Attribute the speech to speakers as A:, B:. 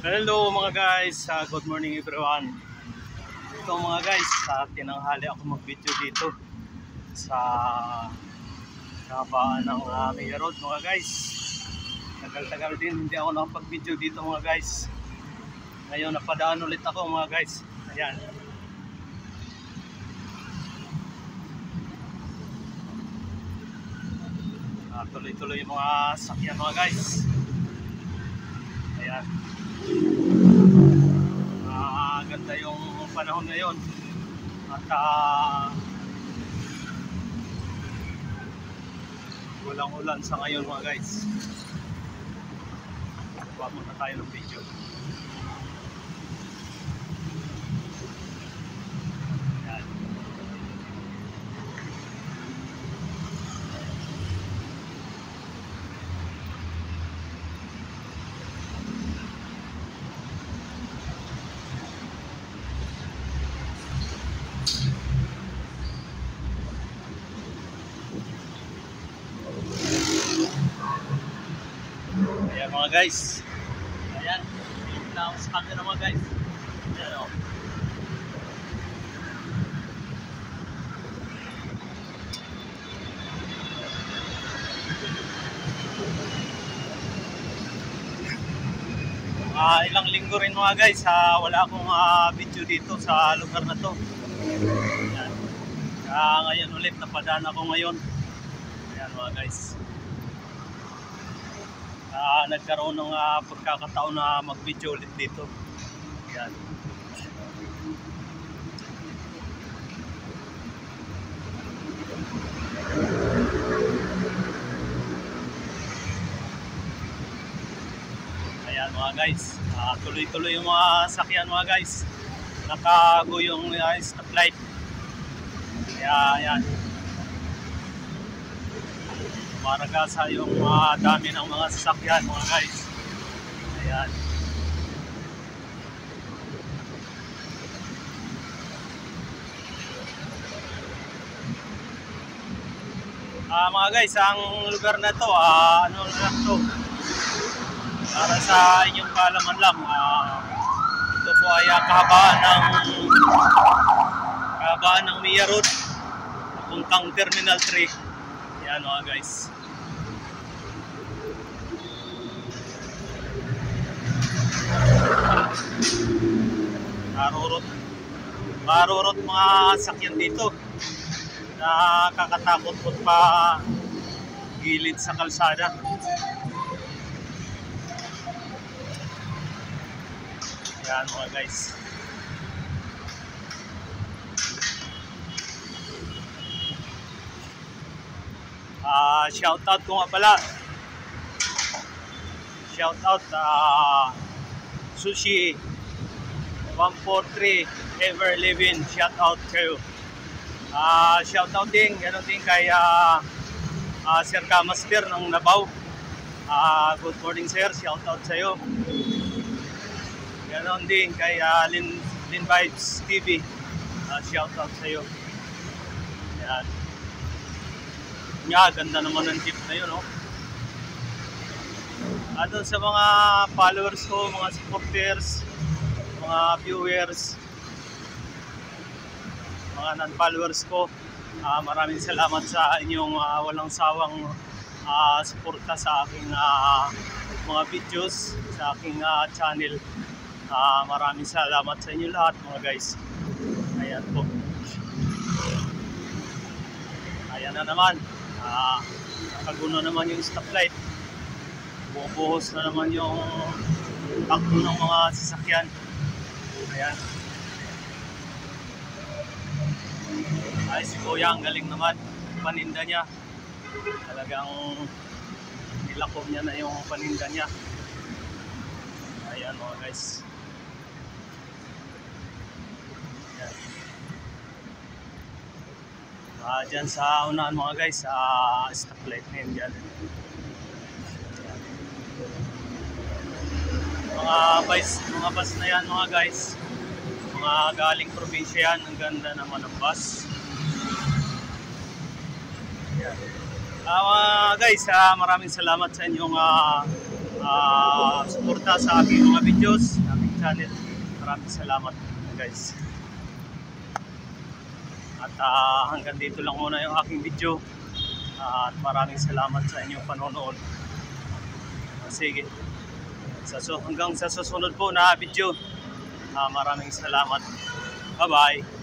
A: Hello mga guys, good morning everyone. Ito mga guys, tinanghali ako mag-video dito sa kabaan ng Mia Road mga guys. Tagal-tagal din hindi ako nakapag-video dito mga guys. Ngayon napadaan ulit ako mga guys. Ayan. Tuloy-tuloy yung mga sakyan mga guys. Ayan. Ganda yung panahon ngayon at walang ulan sa ngayon mga guys. Kuha muna tayo ng video. Ayan. Ayan mga guys. Ayan. Tingnan ako sa camera mga guys. Ayan o. Ilang linggo rin mga guys, wala akong video dito sa lugar na to. Ayan. Ngayon ulit napadaan ako ngayon. Ayan mga guys. Nagkaroon ng pagkakataon na mag-video ulit dito. Ayan. Ayan mga guys, tuloy-tuloy yung mga sakyan mga guys. Nakago yung stoplight. Ayan. Maragasa yung dami ng mga sasakyan mga guys. Ayan. Mga guys, ang lugar na to, ano lang to, para sa inyong kaalaman lang, ito po ay kahabaan ng Mia Road papuntang Terminal 3. Ayan mga guys. Marurot mga sakyan dito. Nakakatakot po pa gilid sa kalsada. Ayan mga guys. Shoutout ko nga pala. Shoutout Sushi 143 Ever Living. Shoutout kayo. Shoutout din, ganoon din kay Sir Kamaster ng Nabaw. Good morning sir, shoutout sa iyo. Ganoon din kay Lin Vibes TV. Shoutout sa iyo. Ayan. Ganda naman ng jeep na yun, no? Doon sa mga followers ko, mga supporters, mga viewers, mga non-followers ko, maraming salamat sa inyong walang sawang suporta sa aking mga videos, sa aking channel. Maraming salamat sa inyo lahat mga guys. Ayan po. Ayan na naman. Nakaguno naman yung stoplight. Bubuhos na naman yung takbo ng mga sasakyan. Ayan. Ay, si Kuya, ang galing naman. Paninda niya. Talagang nilakom niya na yung paninda niya. Ayan mga guys. Ayan. Dyan sa unahan mga guys, stoplight na yun dyan. Mga bus na yan mga guys. Mga galing probinsya yan. Ang ganda naman ng bus. Ayan. Guys, maraming salamat sa inyong support sumuporta sa aking mga videos, sa aking channel. Maraming salamat guys. At hanggang dito lang muna yung aking video. At maraming salamat sa inyong panonood. Sige. Hanggang sa susunod po na video. Maraming salamat. Bye-bye.